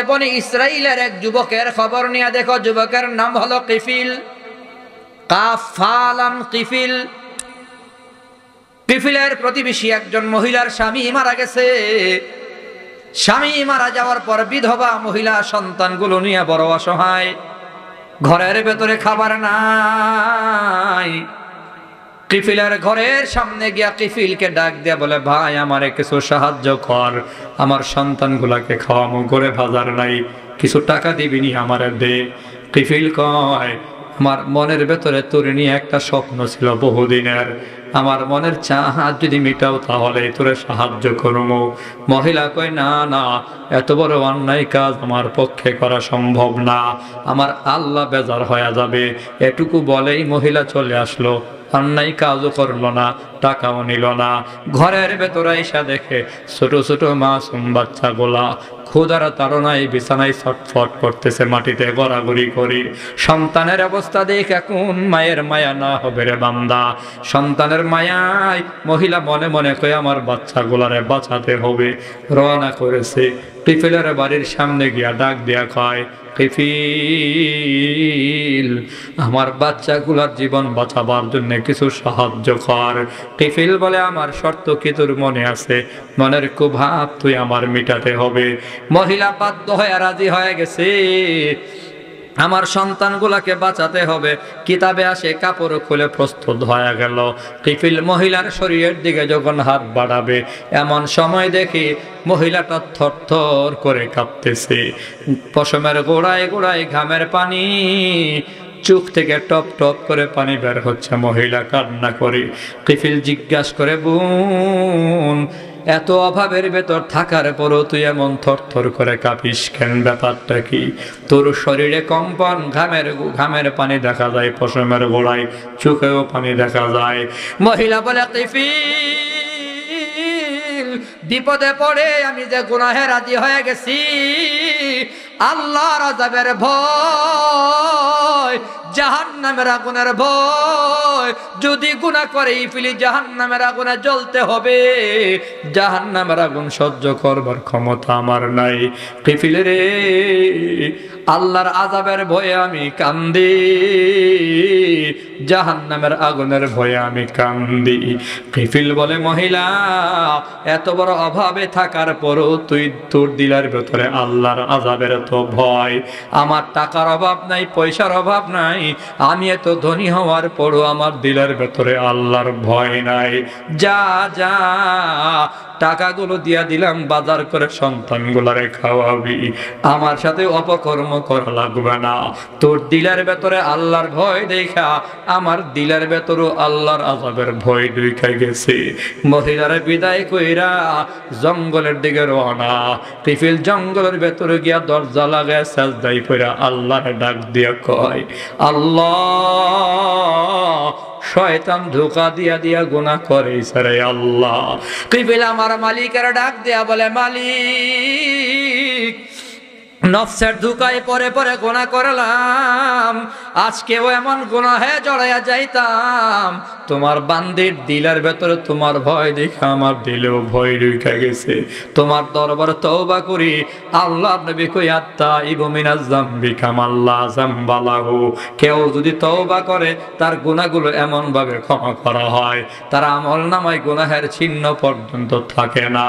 বনি ইসরাইলের এক যুবকের খবর নিয়ে দেখো। যুবকের নাম হলো কিফিল, কাফ ফা লাম কিফিল। কিফিলের প্রতিবেশী একজন মহিলার স্বামী মারা গেছে। স্বামী মারা যাওয়ার পর বিধবা মহিলা সন্তানগুলো নিয়ে বড় অসহায়, ঘরের ভেতরে খাবার নাই। কিফিলের ঘরের সামনে গিয়া কিফিলকে ডাক দিয়া বলে, ভাই আমারে কিছু সাহায্য কর, আমার সন্তানগুলাকে খাওয়ামো, ঘরে বাজার নাই, কিছু টাকা দিবিনি আমারে দে। কিফিল কয়, আমার মনের ভেতরে তোর নিয়ে একটা স্বপ্ন ছিল বহুদিনের, আমার মনের চাহাত যদি মিটাও তাহলে তোরে সাহায্য করবো। মহিলা কয়, না না, এত বড় অন্যায় কাজ আমার পক্ষে করা সম্ভব না, আমার আল্লাহ বেজার হয়ে যাবে। এটুকু বলেই মহিলা চলে আসলো, অন্যায় কাজও করলো না, টাকাও নিল না। ঘরের ভেতরে এসে দেখে ছোট ছোট মাসুম বাচ্চাগুলা ক্ষুধার তাড়নায় বিছানায় ছটফট করতেছে, মাটিতে গড়াগড়ি করি। সন্তানের অবস্থা দেখে কোন মায়ের মায়া না হবে রে বান্দা। সন্তানের মায়ায় মহিলা মনে মনে কয়ে আমার বাচ্চাগুলারে বাঁচাতে হবে। রওনা করেছে। কিফিলের বাড়ির সামনে গিয়া ডাক দিয়া কয়, কিফিল আমার বাচ্চাগুলার জীবন বাঁচাবার জন্য কিছু সাহায্য কর। কিফিল বলে, আমার শর্ত কি তোর মনে আছে? মনের কুভাব তুই আমার মিটাতে হবে। মহিলা বাধ্য হয়ে রাজি হয়ে গেছে, আমার সন্তানগুলাকে বাঁচাতে হবে। কিতাবে আসে কাপড় খুলে প্রস্তুত হয়ে গেল। কিফিল মহিলার শরীরের দিকে যখন হাত বাড়াবে, এমন সময় দেখি মহিলাটা থরথর করে কাঁপতেছে। পশমের গোড়ায় গোড়ায় ঘামের পানি, চোখ থেকে টপ টপ করে পানি বের হচ্ছে। মহিলা কান্না করে। কিফিল জিজ্ঞাসা করে, বোন, এত অভাবের ভেতর থাকার পরও তুই এমন থরথর করে কাঁপিস কেন? ব্যাপারটা কি? তোর শরীরে কম্পন, ঘামের পানি দেখা যায়, পশমের গোড়ায় চোখেও পানি দেখা যায়। মহিলা বলে, কিফিল বিপদে পড়ে আমি যে গুনাহে রাজি হয়ে গেছি, আল্লাহর আযাবের ভয়, জাহান্নামের আগুনের ভয়। যদি গুনাহ করে ফেলি জাহান্নামের আগুনে জ্বলতে হবে, জাহান্নামের আগুন সহ্য করবার ক্ষমতা আমার নাই। কিফিল রে, আল্লাহর আযাবের ভয়ে আমি কান্দি, জাহান্নামের আগুনের ভয়ে আমি কান্দি। কিফিল বলে, মহিলা এত বড় অভাবে থাকার পরও তুই তোর দিলের ভেতরে আল্লাহর আযাবের তো ভয়। আমার টাকার অভাব নাই, পয়সার অভাব নাই, আমি এত ধনী হওয়ার পরও আমার দিলের ভেতরে আল্লাহর ভয় নাই। যা যা, টাকাগুলো দিয়া দিলাম, বাজার করে সন্তানগুলারে খাওয়াবি, আমার সাথে অপকর্ম করা লাগবে না। তোর দিলের ভেতরে আল্লাহর ভয় দেখা আমার দিলের ভেতরও আল্লাহর আযাবের ভয় ঢুকে গেছে। মহিলারে বিদায় কইরা জঙ্গলের দিকে রওনা। কিফিল জঙ্গলের ভেতরে গিয়া দরজা লাগায় সাজদায় পড়া আল্লাহর ডাক দিয়া কয়, আল্লাহ, শয়তান ধোঁকা দিয়া দিয়া গুনাহ করে সারে আল্লাহ। কিফিল আমার মালিকের ডাক দিয়া বলে, মালিক, নফসের ধোঁকায় পরে পরে গুনাহ করলাম, আজকেও এমন গুনাহে জড়াইয়া যাইতাম, তোমার বান্দির দিলের ভেতরে তোমার ভয় দেখে আমার দিলেও ভয় ঢুকে গেছে। তোমার দরবারে তওবা করি। আল্লাহ নবী কই, আত্তাইবু মিনাজ যামবি কামান লা যামবা লাহু। কেউ যদি তওবা করে তার গুনাহগুলো এমন ভাবে ক্ষমা করা হয়, তার আমলনামায় গুনাহের চিহ্ন পর্যন্ত থাকে না।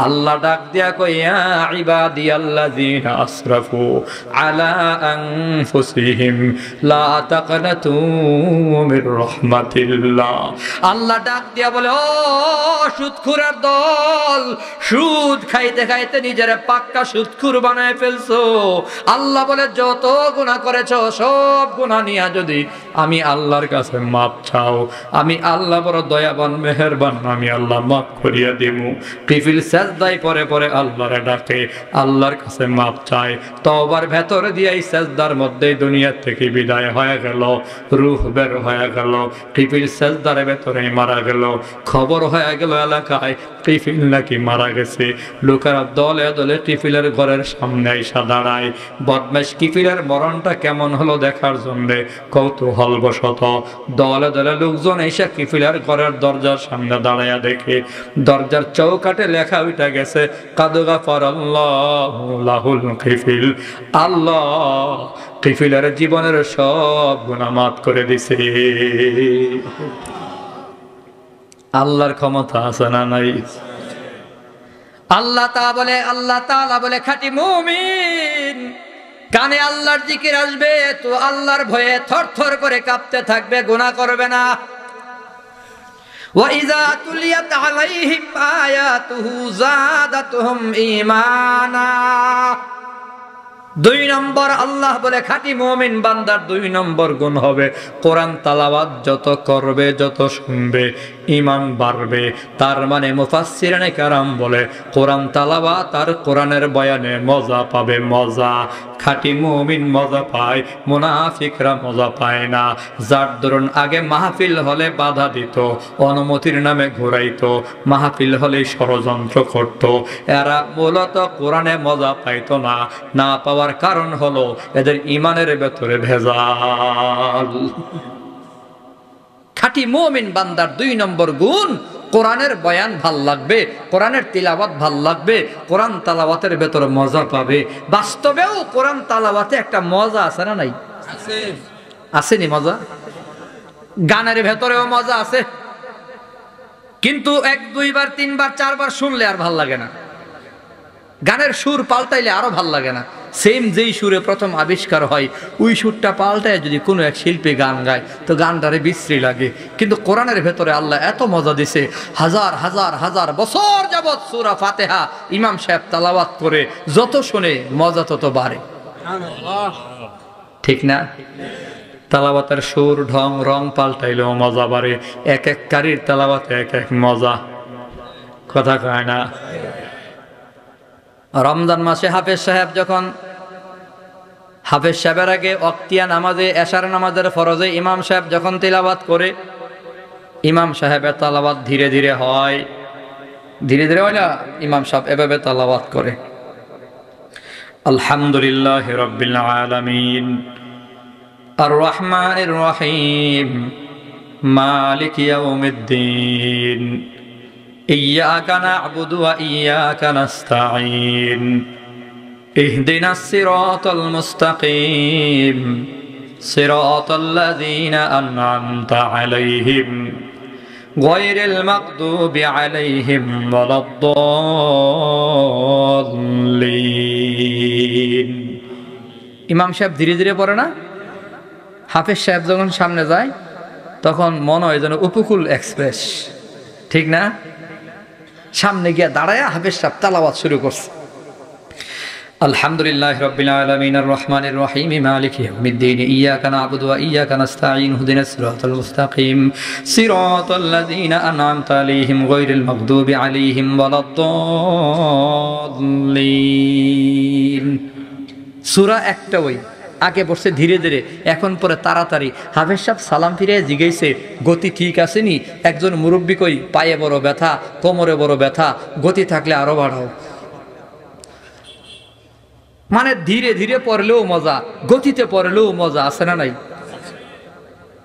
আল্লাহ ডাক দিয়া কই, ইয়া ইবাদিয়াল্লাযিনা আসরাফু আলা আনফুসিহিম লা তাকনাতু মির রাহমাতিল্লাহ। আল্লাহ ডাক দিয়া বলে, ও সুদখোরের দল, সুদ খাইতে খাইতে নিজের পাক্কা সুদখোর বানায় ফেলছো। আল্লাহ বলে, যত গুনাহ করেছো সব গুনাহ নিয়ে যদি আমি আল্লাহর কাছে মাপ চাও, আমি আল্লাহ বড় দয়াবান মেহেরবান, আমি আল্লাহ মাফ করিয়া দেবো। কিফিল সাজদায় পরে পরে আল্লাহরে ডাকে, আল্লাহর কাছে মাপ চায়। তওবার ভেতরে দিয়ে এই সাজদার মধ্যে দুনিয়া থেকে বিদায় হয়ে গেল, রূহ বের হয়ে গেল। কিফিল সাজদার ভেতরে মারা গেল। খবর হয়ে গেল এলাকায়, কিফিল নাকি মারা গেছে। লোকেরা দলে দলে কিফিলের ঘরের সামনে এসে দাঁড়ায়, বদমাশ কিফিলের মরণটা কেমন হলো দেখার জন্য কৌতূহল বশত দলে দলে লোকজন এসে কিফিলের ঘরের দরজার সামনে দাঁড়াইয়া দেখে দরজার চৌকাঠে লেখা উঠে গেছে কাদ গাফারাল্লাহু লাহুল কিফিল, আল্লাহ কিফিলের জীবনের সব গুনাহ মাফ করে দিছে। আল্লাহর ক্ষমতা আছে না নাই? আল্লাহ তাআলা বলে খাঁটি মুমিন কানে আল্লাহর জিকির আসবে তো আল্লাহর ভয়ে থরথর করে কাঁপতে থাকবে, গুনাহ করবে না। ওয়া ইযা তুলিয়াত আলাইহিম আয়াতুহু যাদাতুহুম ঈমানা। 2 নম্বর আল্লাহ বলে খাঁটি মুমিন বান্দার 2 নম্বর গুণ হবে কোরআন তেলাওয়াত যত করবে যত শুনবে ঈমান বাড়বে। তার মানে মুফাসসিরিনে কেরাম বলে কোরআন তেলাওয়াত আর কোরআনের বয়ানে মজা পাবে, মজা। খাঁটি মুমিন মজা পায়, মুনাফিকরা মজা পায় না। যার দরুন আগে মাহফিল হলে বাধা দিত, অনুমতির নামে ঘুরাইতো, মাহফিল হলে ষড়যন্ত্র করত, এরা মূলত কোরআনে মজা পাইতো না। না পাওয়ার কারণ হলো এদের ঈমানের ভেতরে ভেজাল। খাঁটি মুমিন বান্দার 2 নম্বর গুণ কোরআনের বয়ান ভাল লাগবে, কোরআনের তিলাওয়াত ভাল লাগবে, কোরআন তেলাওয়াতের ভেতরে মজা পাবে। বাস্তবেও কোরআন তেলাওয়াতে একটা মজা আছে না নাই? আছে। আসেনি মজা? গানের ভেতরেও মজা আছে, কিন্তু 1 2 বার 3 বার 4 বার শুনলে আর ভাল লাগে না। গানের সুর পাল্টাইলে আরো ভাল লাগে না। সেম যেই সুরে প্রথম আবিষ্কার হয় ওই সুরটা পাল্টায় যদি কোনো এক শিল্পী গান গায় তো গানটারে বিশ্রী লাগে। কিন্তু কোরআনের ভেতরে আল্লাহ এত মজা দিছে, হাজার হাজার হাজার বছর যাবৎ সূরা ফাতিহা ইমাম সাহেব তেলাওয়াত করে যত শুনে মজা তত বাড়ে। ঠিক না? তেলাওয়াতের সুর ঢং রং পাল্টাইলেও মজা বাড়ে। এক এক কারির তেলাওয়াতে এক এক মজা, কথা কয় না? রমজান মাসে হাফেজ সাহেবের আগে ওয়াক্তিয়া নামাজে এশার নামাজের ফরজে ইমাম সাহেব যখন তিলাওয়াত করে, ইমাম সাহেবের তেলাওয়াত ধীরে ধীরে হয়, ধীরে ধীরে হয় না, ইমাম সাহেব এভাবে তেলাওয়াত করে আলহামদুলিল্লাহি রাব্বিল আলামিন আর রহমানির রহিম মালিক ইয়াউমিদ্দিন ইয়্যাকা না'বুদু ওয়া ইয়্যাকা নাস্তাঈন ইহদিনাস সিরাতাল মুস্তাকিম সিরাতাল লাযীনা আন'আমতা আলাইহিম গায়রিল মাগদুবি আলাইহিম ওয়ালাদ-দাল্লিন। ইমাম সাহেব ধীরে ধীরে পড়ে না? হাফেজ সাহেব যখন সামনে যায় তখন মনে হয় যেন উপকূল এক্সপ্রেস, ঠিক না? সামনে গিয়ে দাঁড়ায় হাফেজ সাহেব তেলাওয়াত শুরু করছে আলহামদুলিল্লাহি রাব্বিল আলামিন আর রহমানির রহিম মালিকি ইয়াউমিদ্দিন ইয়্যাকা না'বুদু ওয়া ইয়্যাকা নাস্তাঈন ইহদিনাস সিরাতাল মুস্তাকিম সিরাতাল লাযীনা আন'আমতা আলাইহিম গায়রিল মাগদুবি আলাইহিম ওয়ালাদ-দাল্লিন। সূরা একটা ওই আগে পড়ছে ধীরে ধীরে, এখন পরে তাড়াতাড়ি। হাফেজ সাহেব সালাম ফিরে জিজ্ঞাসে গতি ঠিক আছে নি? একজন মুরব্বী কই পায়ে বড় ব্যথা, কোমরে বড় ব্যথা, গতি থাকলে আরো বাড়াও। মানে ধীরে ধীরে পড়লেও মজা, গতিতে পড়লেও মজা, আছে না নাই?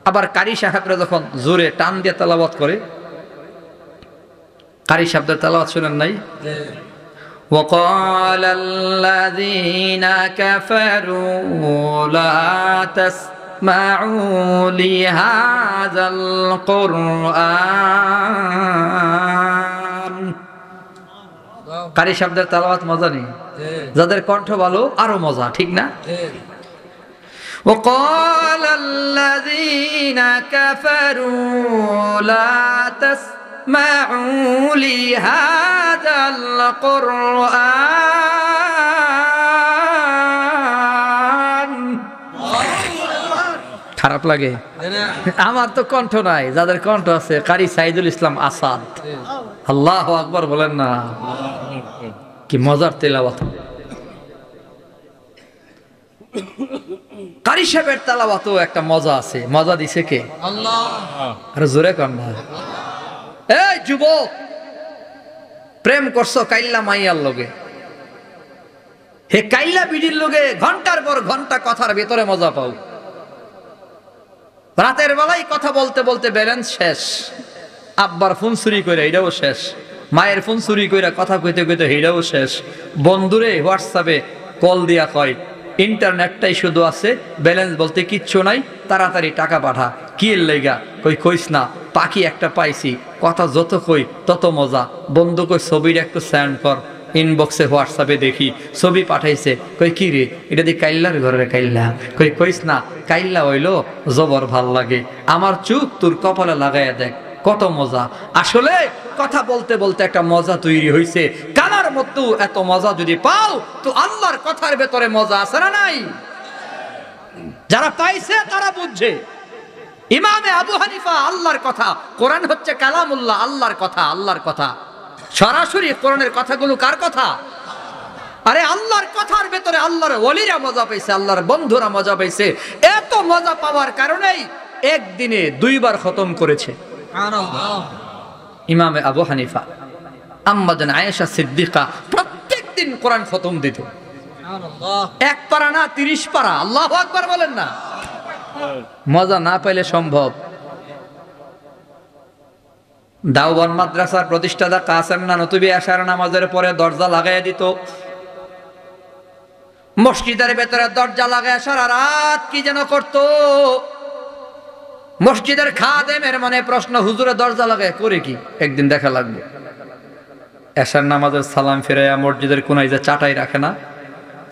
আবার কারি সাহেবরা যখন জোরে টান দিয়ে তেলাওয়াত করে, কারি সাহেবদের তেলাওয়াত শুনেন নাই? وقال الذين كفروا لا تسمعوا لهذا القرآن। কারি শব্দের তেলাওয়াত মজা নেই, যাদের কণ্ঠ ভালো আরো মজা, ঠিক না? وقال الذين كفروا لا تسمعوا لهذا القرآن। খারাপ লাগে? আমার তো কণ্ঠ নাই, যাদের কণ্ঠ আছে কারি সাইদুল ইসলাম আসাদ, আল্লাহু আকবার বলেন না, কি মজার তেলাওয়াত। কারি সাহেবের তেলাওয়াতেও একটা মজা আছে। মজা দিছে কে? আল্লাহ। আর জোরে কর না। এই যুবক, প্রেম করছো কাইল্লা মাইয়ার লগে, হে কাইল্লা বিডির লগে ঘন্টার পর ঘন্টা কথার ভেতরে মজা পাও। রাতের বেলায় কথা বলতে বলতে ব্যালেন্স শেষ, আব্বার ফোন চুরি করে এটাও শেষ, মায়ের ফোন চুরি করে কথা কইতে কইতে এটাও শেষ। বন্ধুরে হোয়াটসঅ্যাপে কল দিয়া কয় ইন্টারনেটটাই শুধু আছে, ব্যালেন্স বলতে কিচ্ছু নাই, তাড়াতাড়ি টাকা পাঠা। কি এর লাইগা? কইস না, পাখি একটা পাইছি, কথা যত কই তত মজা। বন্ধু কই ছবিটা একটু সেন্ড কর। ইনবক্সে হোয়াটসঅ্যাপে দেখি ছবি পাঠাইছে, কই কি রে এটা দিয়ে কাইল্লার ঘরের কাইল্লা। কইস না, কাইল্লা হইলো জবর ভাল লাগে, আমার চুপ তোর কপালে লাগাইয়া দেখ কত মজা। আসলে কথা বলতে বলতে একটা মজা তৈরি হইছে, কানার মধ্যেও এত মজা যদি পাও তো আল্লাহর কথার ভেতরে মজা আছে না নাই? যারা পাইছে তারা বুঝছে। ইমামে আবু হানিফা আল্লাহর কথা, কোরআন হচ্ছে কালামুল্লাহ, আল্লাহর কথা, আল্লাহর কথা। সরাসরি কোরআনের কথাগুলো কার কথা? আরে আল্লাহর কথার ভেতরে আল্লাহর ওলিরা মজা পাইছে, আল্লাহর বন্ধুরা মজা পাইছে। এত মজা পাওয়ার কারণেই একদিনে 2 বার খতম করেছে ইমামে আবু হানিফা। আম্মা জান আয়েশা সিদ্দিকা প্রত্যেকদিন কোরআন খতম দিত, 1 পারা না 30 পারা। আল্লাহু আকবার বলেন না। মজা না পাইলে সম্ভব? দাওবান মাদ্রাসার প্রতিষ্ঠাতা কাসেম নানতুবি আশার নামাজের পরে দরজা লাগাইয়া দিত, মসজিদের ভেতরে দরজা লাগায় সারা রাত কি যেন করত। মসজিদের খাদেমের মনে প্রশ্ন, হুজুরে দরজা লাগায় করে কি? একদিন দেখা লাগবে এশার নামাজের সালাম ফিরাইয়া মসজিদের কোনায় যে চাটাই রাখে না,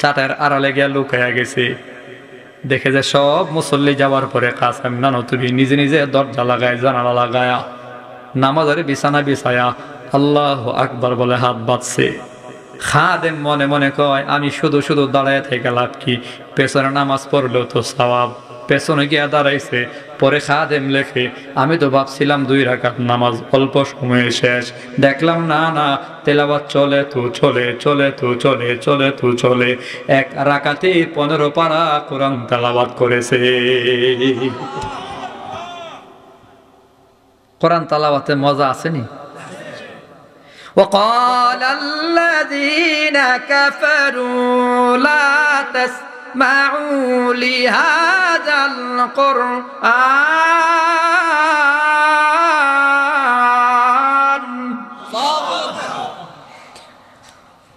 চাটাইয়ের আড়ালে গিয়া লুকাইয়া গেছে। দেখে যে সব মুসল্লি যাওয়ার পরে কাসেম নানতুবি নিজে নিজে দরজা লাগায়, জানালা লাগায়া, নামাজের বিছানা বিছায়া আল্লাহু আকবার বলে হাত বাঁধছে। খাদেম মনে মনে কয় আমি শুধু শুধু দাঁড়ায় থেকে লাভ কি, পেছনে নামাজ পড়লেও তো সওয়াব। পেছনে গিয়া দাঁড়াইছে, পরে খাদেম লেখে আমি তো ভাবছিলাম 2 রাকাত নামাজ অল্প সময়ে শেষ, দেখলাম না না তেলাওয়াত চলে তো চলে, চলে তো চলে, চলে তো চলে। 1 রাকাতে 15 পারা কোরআন তেলাওয়াত করেছে। কোরআন তেলাওয়াতে মজা আসেনি? وقال الذين كفروا لا تسمعوا لهذا القرآن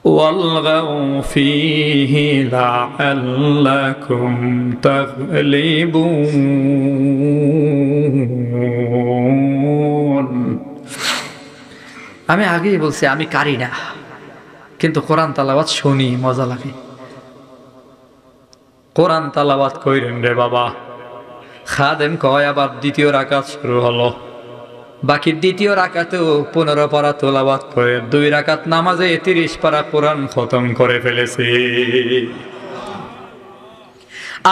والغوا فيه لعلكم تغلبون। আমি আগেই বলছি আমি কারি না, কিন্তু কোরআন তেলাওয়াত শুনি, মজা লাগে। কোরআন তেলাওয়াত কইরেন রে বাবা। খাদেম কয় আবার 2য় রাকাত শুরু হলো, বাকি 2য় রাকাতেও 15 পারা তেলাওয়াত করে 2 রাকাত নামাজে 30 পারা কোরআন খতম করে ফেলেছে।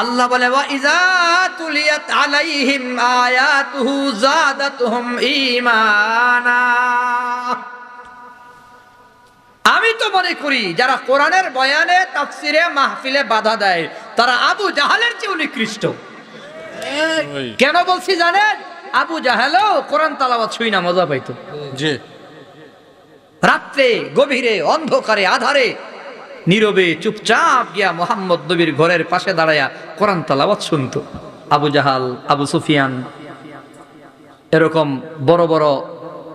আল্লাহ বলে ওয়া ইযা তুলিয়াত আলাইহিম আয়াতুহু যাদাতুহুম ঈমানা। আমি তো মনে করি যারা কোরআনের বয়ানে তাফসিরে মাহফিলে বাধা দেয় তারা আবু জাহালের চেয়ে নিকৃষ্ট। কেন বলছি জানেন? আবু জাহালও কোরআন তেলাওয়াত শুই না মজা পাইতো। জি, রাত্রে গভীরে অন্ধকারে আধারে নীরবে চুপচাপ গিয়া মুহাম্মদ নবীর ঘরের পাশে দাঁড়ায়া কোরআন তেলাওয়াত শুনতো। আবু জাহাল, আবু সুফিয়ান, এরকম বড় বড়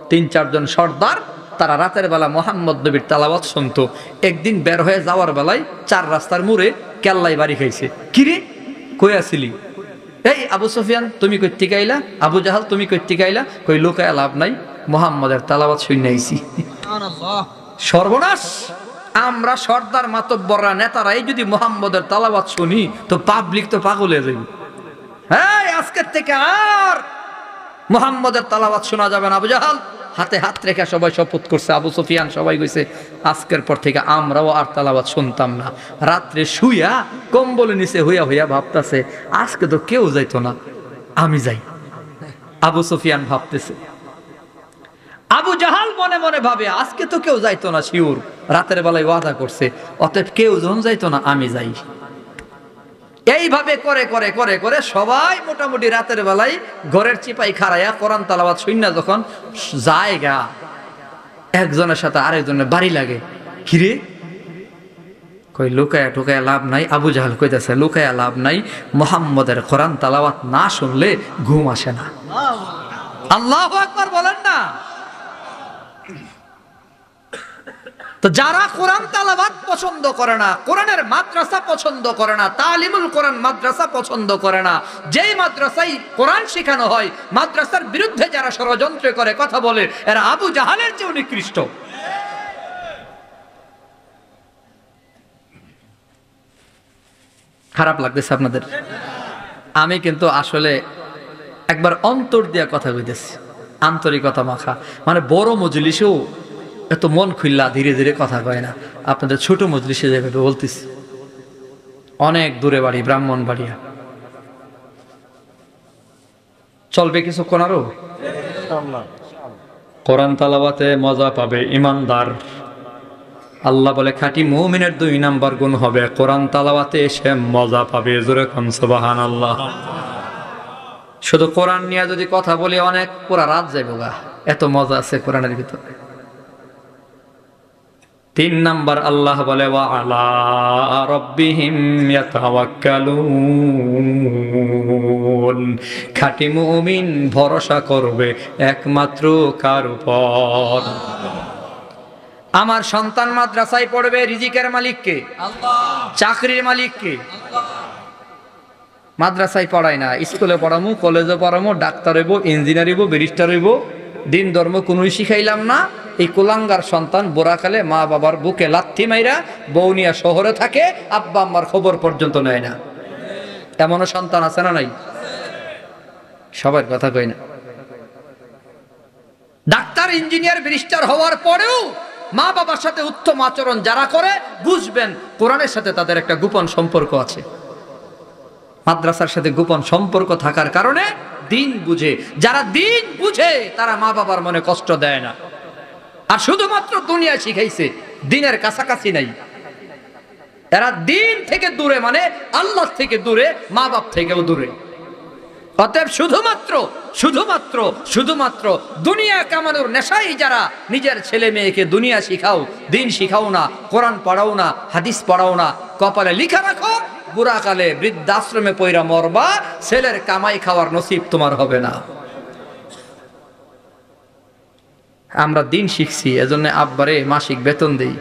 3-4 জন সর্দার, তারা রাতের বেলা মুহাম্মদ নবীর তেলাওয়াত শুনতো। একদিন বের হয়ে যাওয়ার বেলায় 4 রাস্তার মোড়ে কেল্লাই বাড়ি খাইছে। কিরে কই আসিলি? এই আবু সুফিয়ান তুমি কই থেকে আইলা? আবু জাহাল তুমি কই থেকে আইলা? কই লুকায়া লাভ নাই, মুহাম্মদের তেলাওয়াত শুনে আইছি। সুবহানাল্লাহ। সর্বনাশ! আমরা সর্দার মাতব্বররা নেতারাই যদি মুহাম্মদের তেলাওয়াত শুনি তো পাবলিক তো পাগল হয়ে যাবে। হ্যাঁ, আজকের থেকে আর মুহাম্মদের তেলাওয়াত শোনা যাবে না। আবু জাহাল হাতে হাত রেখে সবাই শপথ করছে, আবু সুফিয়ান সবাই কইছে আজকের পর থেকে আমরাও আর তেলাওয়াত শুনতাম না। রাত্রে শুইয়া কম্বলের নিচে হইয়া হইয়া ভাবতেছে আজকে তো কেউ যাইতো না, আমি যাই। আবু সুফিয়ান ভাবতেছে, আবু জাহাল মনে মনে ভাবে আজকে তো কেউ যাইতো না, শিওর রাতের বেলায় ওয়াদা করছে, অতএব কেউ যখন যাইতো না আমি যাই। এইভাবে করে করে করে করে সবাই মোটামুটি রাতের বেলায় ঘরের চিপাই খাড়াইয়া কোরআন তেলাওয়াত শুননা যখন জায়গা একজনের সাথে আরেকজনের বাড়ি লাগে, কিরে কই লুকায়া ঠুকায়া লাভ নাই। আবু জাহাল কইতেছে লুকায়া লাভ নাই, মুহাম্মদের কোরআন তেলাওয়াত না শুনলে ঘুম আসে না। আল্লাহু আকবার বলেন না। তো যারা কোরআন তেলাওয়াত পছন্দ করে না, কোরআনের মাদ্রাসা পছন্দ করে না, তালিমুল কোরআন মাদ্রাসা পছন্দ করে না, যেই মাদ্রাসায় কোরআন শেখানো হয় মাদ্রাসার বিরুদ্ধে যারা ষড়যন্ত্র করে কথা বলে, এরা আবু জাহালের চেয়ে নিকৃষ্ট। খারাপ লাগতেছে আপনাদের? আমি কিন্তু আসলে একবার অন্তর দিয়া কথা কইতেছি, আন্তরিকতা মাখা। মানে বড় মজলিসেও এত মন খুললা ধীরে ধীরে কথা কয় না, আপনাদের ছোট মজলিসে যেভাবে বলতেছি। অনেক দূরে বাড়ি, ব্রাহ্মণবাড়িয়া। চলবে কিছুক্ষণ আরো? কোরআন তেলাওয়াতে মজা পাবে ইমানদার। আল্লাহ বলে খাঁটি মুমিনের 2 নাম্বার গুণ হবে কোরআন তেলাওয়াতে এসে মজা পাবে। জোরে কোন সুবহানাল্লাহ। শুধু কোরআন নিয়ে যদি কথা বলি অনেক পুরা রাত যাইব গা, এত মজা আছে কোরআনের ভিতরে। 3 নাম্বার আল্লাহ বলে ওয়া আলা রাব্বিহিম ইয়াতাওয়াক্কালুন। খাঁটি মুমিন ভরসা করবে একমাত্র কার উপর? আমার সন্তান মাদ্রাসায় পড়বে, রিজিকের মালিক কে? আল্লাহ। চাকরির মালিক কে? আল্লাহ। মাদ্রাসায় পড়াই না, স্কুলে পড়ামু, কলেজে পড়ামু, ডাক্তার হইব, ইঞ্জিনিয়ার হইব, ব্যারিস্টার হইব, দিন ধর্ম কোনোই শিখাইলাম না। এই কুলাঙ্গার সন্তান বোরাকালে মা বাবার বুকে লাথি মাইরা বৌনিয়া শহরে থাকে, আব্বা আম্মার খবর পর্যন্ত নেয় না। এমনও সন্তান আছে না নাই? সবার কথা কই না। ডাক্তার, ইঞ্জিনিয়ার, ব্যারিস্টার হওয়ার পরেও মা বাবার সাথে উত্তম আচরণ যারা করে, বুঝবেন কোরআনের সাথে তাদের একটা গোপন সম্পর্ক আছে। মাদ্রাসার সাথে গোপন সম্পর্ক থাকার কারণে দিন বুঝে। যারা দিন বুঝে তারা মা বাবার মনে কষ্ট দেয় না। আর শুধুমাত্র দুনিয়া শিখাইছে, দিনের কাছাকাছি নাই। এরা দিন থেকে দূরে, মানে আল্লাহ থেকে দূরে, মা বাপ থেকেও দূরে। অতএব শুধুমাত্র দুনিয়া কামানোর নেশাই যারা নিজের ছেলে মেয়েকে দুনিয়া শিখাও, দিন শিখাও না, কোরআন পড়াও না, হাদিস পড়াও না, কপালে লিখা রাখো বুড়াকালে বৃদ্ধাশ্রমে পয়রা মরবা, ছেলের কামাই খাওয়ার নসিব তোমার হবে না। আমরা দিন শিখছি, এজন্য আব্বারে মাসিক বেতন দেই।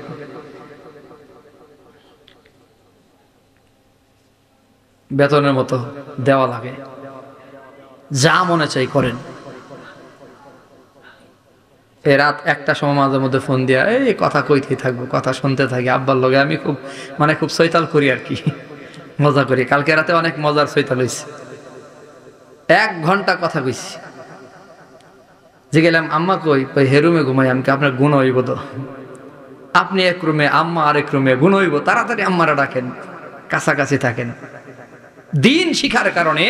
বেতনের মতো দেওয়া লাগে, যা মনে চাই করেন। এই রাত 1টার সময় মাঝে মধ্যে ফোন দিয়া এই কথা কইতেই থাকবো, কথা শুনতে থাকি আব্বার লগে। আমি খুব সৈতাল করি আর কি, মজা করি। কালকে রাতে অনেক মজার সৈতাল হয়েছে। 1 ঘন্টা কথা কইছি। যে গেলাম আম্মা কই, হেরুমে ঘুমাই। আমি আপনার গুণ হইব তো? আপনি এক রুমে, আম্মা আরেক রুমে, গুণ হইব, তাড়াতাড়ি আম্মারা ডাকেন, কাছাকাছি থাকেন। দিন শিখার কারণে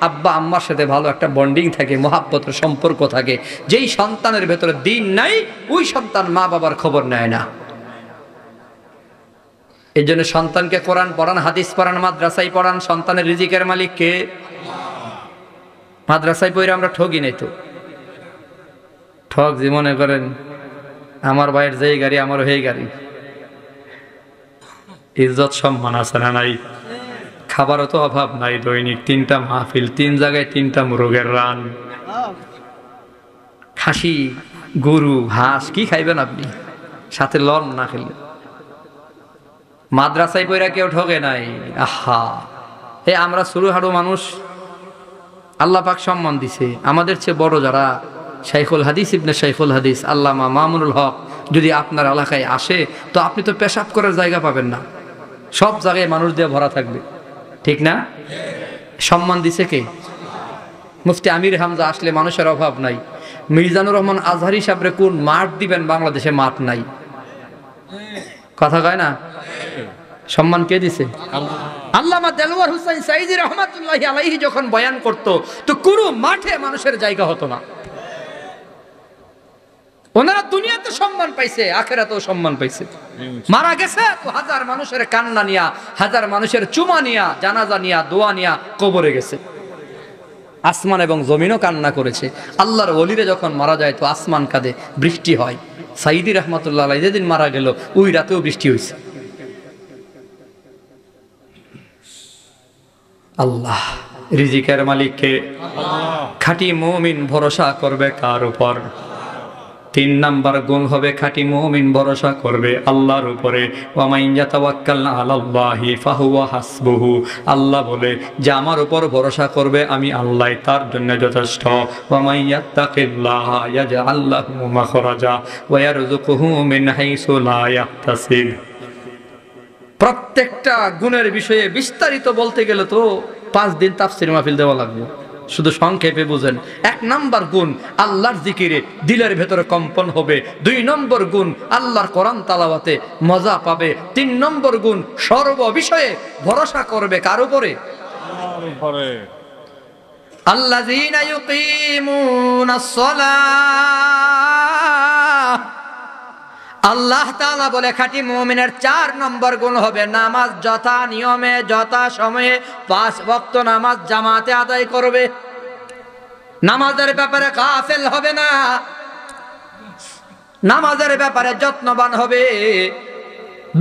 আব্বা আম্মার সাথে ভালো একটা বন্ডিং থাকে, মহাব্বতের সম্পর্ক থাকে। যেই সন্তানের ভেতরে দিন নাই, ওই সন্তান মা বাবার খবর নেয় না। এই জন্য সন্তানকে কোরআন পড়ান, হাদিস পড়ান, মাদ্রাসায় পড়ান। সন্তানের রিজিকের মালিক কে? মাদ্রাসায় পড়ে আমরা ঠগি নাই তো। ঠক যে মনে করেন আমার ভাইয়ের যেই গাড়ি আমারও সেই গাড়ি। ইজ্জত সম্মান আছে না নাই? খাবারও তো অভাব নাই। দৈনিক 3টা মাহফিল, 3 জায়গায় 3টা মুরগের রান, খাসি, গরু, হাঁস, কি খাইবেন আপনি? সাথে লন না খেলে। মাদ্রাসায় পয়রা কেউ ঠকে নাই। আহা, আমরা সুরুহাড়ু মানুষ, আল্লাহ পাক সম্মান দিছে। আমাদের চেয়ে বড় যারা শাইখুল হাদিস, ইবনে শাইখুল হাদিস আল্লামা মামুনুল হক যদি আপনার এলাকায় আসে, তো আপনি তো পেশাব করার জায়গা পাবেন না। সব জায়গায় মানুষ দিয়ে ভরা থাকবে, ঠিক না? সম্মান দিছে কে? মুফতি আমির হামজা আসলে মানুষের অভাব নাই। মির্জানুর রহমান আজহারি সাহেবরে কোন মাঠ দিবেন? বাংলাদেশে মাঠ নাই। কথা কয় না? সম্মান কে দিছে? আল্লামা দেলওয়ার হুসাইন সাইদি রহমাতুল্লাহি আলাইহি যখন বয়ান করত, তো কোনো মাঠে মানুষের জায়গা হতো না। ওনারা দুনিয়াতে সম্মান পাইছে, আখিরাতেও সম্মান পাইছে। মারা গেছে তো হাজার মানুষের কান্না নিয়া, হাজার মানুষের চুমা নিয়া, জানাজা নিয়া, দোয়া নিয়া কবরে গেছে। আসমান এবং জমিনও কান্না করেছে। আল্লাহর ওলিরে যখন মারা যায় তো আসমান কাঁদে, বৃষ্টি হয়, সাইদি রহমতুল্লাহ আলাইহি যেদিন মারা গেল ওই রাতেও বৃষ্টি হয়েছে। আল্লাহ রিজিকের মালিককে। খাঁটি মুমিন ভরসা করবে কার উপর? 3 নাম্বার গুণ হবে খাঁটি মুমিন ভরসা করবে আল্লাহর উপরে। ওয়া মান ইয়াতাওয়াক্কাল আলাল্লাহি ফাহুয়া হাসবুহু। আল্লাহ বলে যে আমার উপর ভরসা করবে আমি আল্লাহ তার জন্য যথেষ্ট। ওয়া মান ইয়াত্তাকিল্লাহা ইয়াজআল লাহু মাখরাজা ওয়া ইয়ারযুকুহু মিন হাইসু লা ইয়াহতাসিব। প্রত্যেকটা গুণের বিষয়ে বিস্তারিত বলতে গেলে তো 5 দিন তাফসীর মাহফিল দেওয়া লাগবে। শুধু সংক্ষেপে বুঝেন। 1 নাম্বার গুণ আল্লাহর জিকিরে দিলের ভেতরে কম্পন হবে। 2 নম্বর গুণ আল্লাহর কোরআন তেলাওয়াতে মজা পাবে। 3 নম্বর গুণ সর্ব বিষয়ে ভরসা করবে কার উপরে? আল্লাহর উপরে। আল্লাযীনা ইউকিমুনাস সালাহ। আল্লাহ তাআলা বলে খাঁটি মুমিনের 4 নম্বর গুণ হবে নামাজ যথা নিয়মে যথা সময়ে 5 ওয়াক্ত নামাজ জামাতে আদায় করবে। নামাজের ব্যাপারে গাফেল হবে না, নামাজের ব্যাপারে যত্নবান হবে।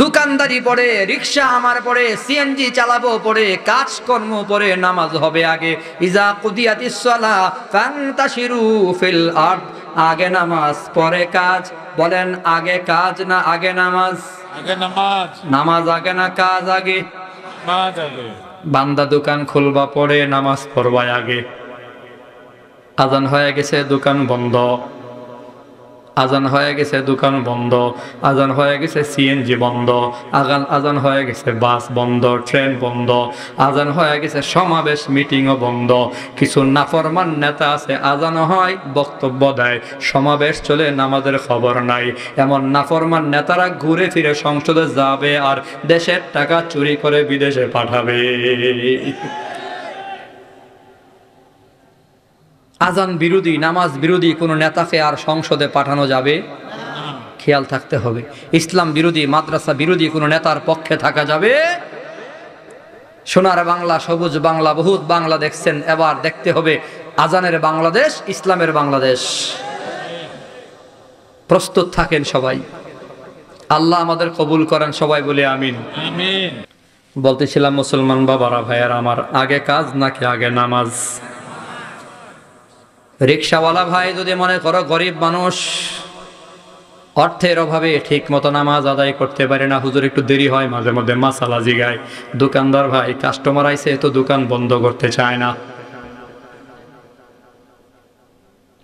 দোকানদারি পড়ে, রিক্সা আমার পড়ে, সিএনজি চালাবো পড়ে, কাজকর্ম পড়ে, নামাজ হবে আগে। ইজা কুদিয়াতিস সালাহ ফান্তাশিরু ফিল আরদ। আগে নামাজ পরে কাজ। বলেন আগে কাজ না আগে নামাজ? আগে নামাজ। নামাজ আগে না কাজ আগে? নামাজ আগে। বান্দা দোকান খুলবা পরে নামাজ পড়বা আগে। আজান হয়ে গেছে দোকান বন্ধ, আজান হয়ে গেছে দোকান বন্ধ, আজান হয়ে গেছে সিএনজি বন্ধ, আজান হয়ে গেছে বাস বন্ধ, ট্রেন বন্ধ, আজান হয়ে গেছে সমাবেশ মিটিংও বন্ধ। কিছু নাফরমান নেতা আছে আজান হয় বক্তব্য দেয়, সমাবেশ চলে নামাজের খবর নাই। এমন নাফরমান নেতারা ঘুরে ফিরে সংসদে যাবে আর দেশের টাকা চুরি করে বিদেশে পাঠাবে। আজান বিরোধী নামাজ বিরোধী কোনো নেতাকে আর সংসদে পাঠানো যাবে? খেয়াল থাকতে হবে। ইসলাম বিরোধী মাদ্রাসা বিরোধী কোনো নেতার পক্ষে থাকা যাবে? সোনার বাংলা, সবুজ বাংলা, বহুত বাংলা দেখছেন, এবার দেখতে হবে আজানের বাংলাদেশ, ইসলামের বাংলাদেশ। প্রস্তুত থাকেন সবাই। আল্লাহ আমাদের কবুল করেন, সবাই বলে আমিন। আমিন। বলতেছিলাম মুসলমান বাবারা ভাইয়ার আমার, আগে কাজ নাকি আগে নামাজ? রিক্সাওয়ালা ভাই যদি মনে করো গরিব মানুষ, অর্থের অভাবে ঠিক মতো নামাজ আদায় করতে পারে না, হুজুর একটু দেরি হয় মাঝে মধ্যে মাসালা জিগায়। দোকানদার ভাই কাস্টমার আইছে তো দোকান বন্ধ করতে চায় না।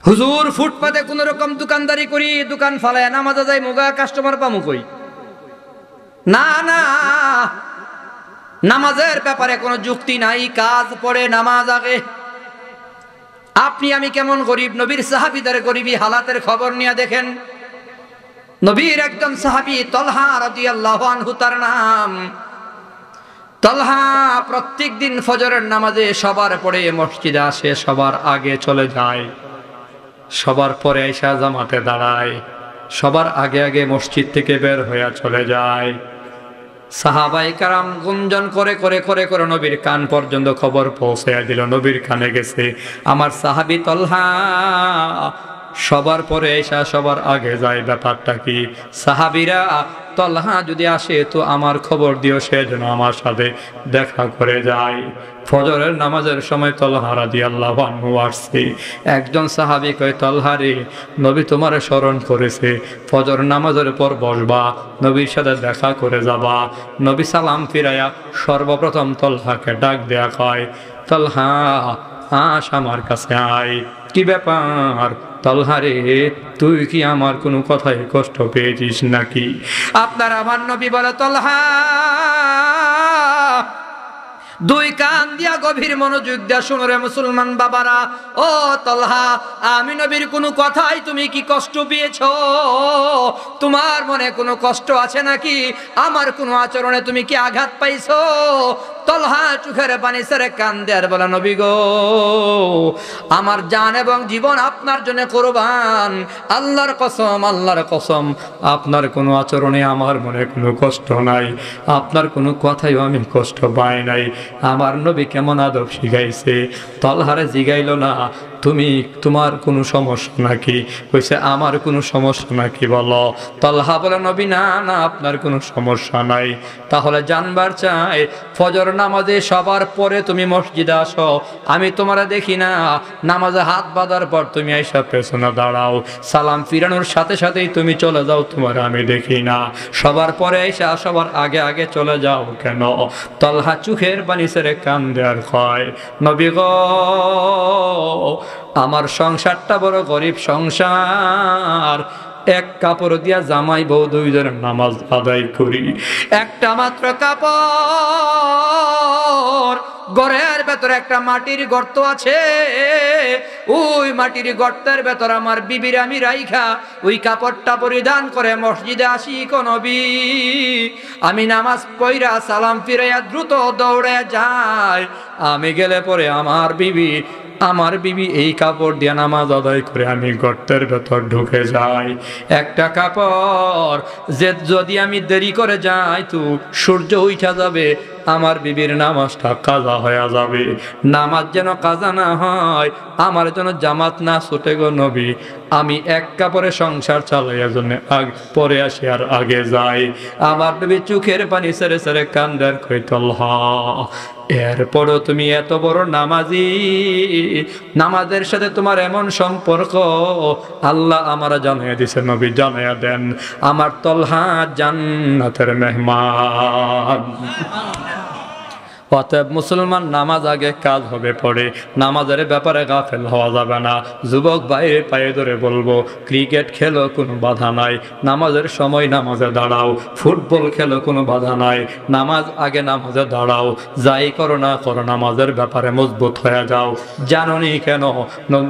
হুজুর ফুটপাতে কোন রকম দোকানদারি করি, দোকান ফালায় নামাজ আদায় মুগা, কাস্টমার পামু কই? না না, নামাজের ব্যাপারে কোনো যুক্তি নাই। কাজ পড়ে নামাজ আগে। আপনি আমি কেমন গরিব, নবীর সাহাবীদের গরিবী হালাতের খবর নিয়ে দেখেন। নবীর একজন সাহাবী তলহা রাদিয়াল্লাহু আনহু তার নাম। তলহা প্রত্যেক দিন ফজরের নামাজে সবার পরে মসজিদে আসে, সবার আগে চলে যায়, সবার পরে এসে জামাতে দাঁড়ায়, সবার আগে আগে মসজিদ থেকে বের হয়ে চলে যায়। সাহাবায়ে কেরাম গুঞ্জন করে করে করে করে নবীর কান পর্যন্ত খবর পৌঁছে দিল, নবীর কানে গেছে আমার সাহাবী তলহা সবার পরে এসা সবার আগে যায়, ব্যাপারটা কি? সাহাবীরা তলহা যদি আসে তো আমার খবর দিও, সে যেন আমার সাথে দেখা করে যায়। ফজরের নামাজের সময় তলহা রাদিয়াল্লাহু আনহু আসছে। একজন সাহাবী কয়, তলহা রে, নবী তোমার স্মরণ করেছে, ফজর নামাজের পর বসবা, নবীর সাথে দেখা করে যাবা। নবী সালাম ফিরাইয়া সর্বপ্রথম তলহাকে ডাক দেয়া কয়, তলহা আস আমার কাছে আয়। কি ব্যাপার তলহা রে, তুই কি আমার কোনো কথায় কষ্ট পেয়েছিস নাকি? আপনার আমার নবী বলে, তলহা দুই কান দিয়া গভীর মনোযোগ দিয়া শুনো রে মুসলমান বাবারা। ও তলহা, আমি নবীর কোনো কথাই তুমি কি কষ্ট পেয়েছো? তোমার মনে কোনো কষ্ট আছে নাকি? আমার কোনো আচরণে তুমি কি আঘাত পাইছো? তলহা চোখের পানি ছেড়ে কান্দে আর বলে, নবী গো, আমার জান এবং জীবন আপনার জন্য কুরবান। আল্লাহর কসম, আল্লাহর কসম, আপনার কোনো আচরণে আমার মনে কোনো কষ্ট নাই, আপনার কোনো কথাই আমি কষ্ট পাই নাই। আমার নবী কেমন আদব শিখাইছে। তলহারে জিগাইল না, তোমার কোনো সমস্যা নাকি? কইছে আমার কোনো সমস্যা নাকি বলো? তালহা বলে নবী না না, আপনার কোনো সমস্যা নাই। তাহলে জানবার চাই ফজর নামাজে সবার পরে তুমি মসজিদে আসো, আমি তোমারা দেখি না। নামাজে হাত বাঁধার পর তুমি আইসা পেছনে দাঁড়াও, সালাম ফিরানোর সাথে সাথেই তুমি চলে যাও, তোমার আমি দেখি না। সবার পরে আইসা সবার আগে আগে চলে যাও কেন? তালহা চোখের পানি ছেড়ে কান্দে আর কয়, নবী গো, আমার সংসারটা বড় গরিব সংসার, এক কাপড় দিয়া জামাই বউ দুইজনের নামাজ আদায় করি, একটা মাত্র কাপড়, ঘরের ভেতরে একটা মাটির গর্ত আছে, ওই মাটির গর্তের ভেতর আমার বিবির আমি রাইখা ওই কাপড়টা পরিধান করে মসজিদে আসি গো নবী। আমি নামাজ পড়া সালাম ফিরাইয়া দ্রুত দৌড়ে যাই, আমি গেলে পরে আমার বিবি এই কাপড় দিয়ে নামাজ আদায় করে আমি গর্তের ভেতর ঢুকে যাই। একটা কাপড় যে যদি আমি দেরি করে যাই তো সূর্য উঠা যাবে, আমার বিবির নামাজটা কাজা হয়ে যাবে। নামাজ যেন কাজা না হয়, আমার যেন জামাত না ছুটে গো নবী। আমি এক কাপড়ে সংসার চালাইয়ার জন্য পরে আসি আর আগে যাই। আমার বিবি চোখের পানি ছেড়ে ছেড়ে কান্দার কইতল, এরপরও তুমি এত বড় নামাজি, নামাজের সাথে তোমার এমন সম্পর্ক, আল্লাহ আমারা জানাইয়া দিছে, নবী জানাইয়া দেন, আমার তলহা জান্নাতের মেহমান। অতএব মুসলমান নামাজ আগে কাজ হবে পরে, নামাজের ব্যাপারে গাফেল হওয়া যাবে না। যুবক বাইরে পায়ে ধরে বলবো, ক্রিকেট খেলো কোনো বাধা নাই, নামাজের সময় নামাজে দাঁড়াও। ফুটবল খেলো কোনো বাধা নাই, নামাজ আগে নামাজে দাঁড়াও। যাই করো না করো, নামাজের ব্যাপারে মজবুত হয়ে যাও। জানোনি কেন